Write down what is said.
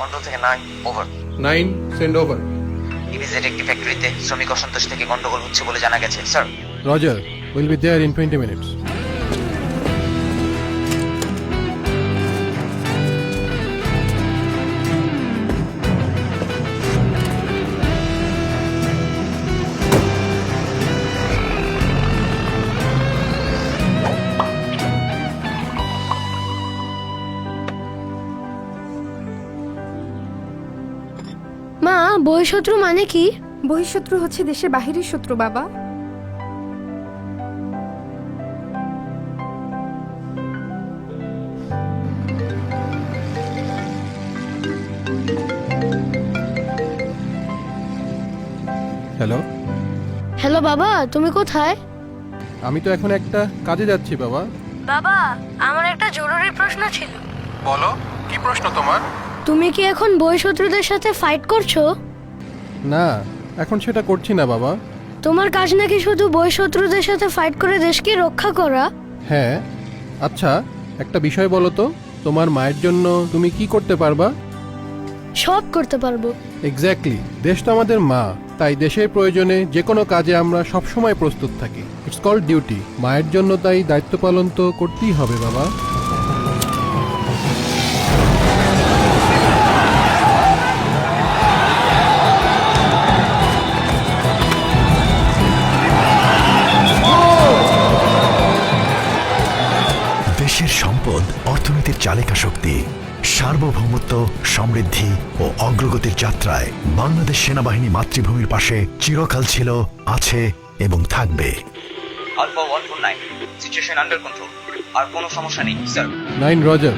Control থেকে 9 over. 9 send over. Immediate একটি ফ্যাক্টরিতে শ্রমিক অসন্তোষ থেকে গন্ডগোল হচ্ছে বলে জানা গেছে sir. Roger, will be there in 20 minutes. মা, বহিঃশত্রু মানে কি? বহিঃশত্রু হচ্ছে দেশের বাহিরের শত্রু বাবা। হ্যালো, হ্যালো বাবা, তুমি কোথায়? আমি তো এখন একটা কাজে যাচ্ছি বাবা। বাবা, আমার একটা জরুরি প্রশ্ন ছিল। বলো, কি প্রশ্ন তোমার? তুমি কি এখন বহিঃশত্রুদের সাথে ফাইট করছো? না, এখন সেটা করছি না বাবা। তোমার কাজ নাকি শুধু বহিঃশত্রুদের সাথে ফাইট করে দেশকে রক্ষা করা? হ্যাঁ, আচ্ছা একটা বিষয় বলো তো, তোমার মায়ের জন্য তুমি কি করতে পারবা? সব করতে পারবো। এক্স্যাক্টলি, দেশ তো আমাদের মা, তাই দেশের প্রয়োজনে যে কোনো কাজে আমরা সবসময় প্রস্তুত থাকি। It's called duty. মায়ের জন্য তাই দায়িত্ব পালন তো করতেই হবে বাবা। দেশের সম্পদ অর্থনীতির চালিকা শক্তি। সার্বভৌমত্ব, সমৃদ্ধি ও অগ্রগতির যাত্রায় বাংলাদেশ সেনাবাহিনী মাতৃভূমির পাশে চিরকাল ছিল, আছে এবং থাকবে। Alpha 149 situation under control. আর কোনো সমস্যা নেই স্যার। 9 রজার।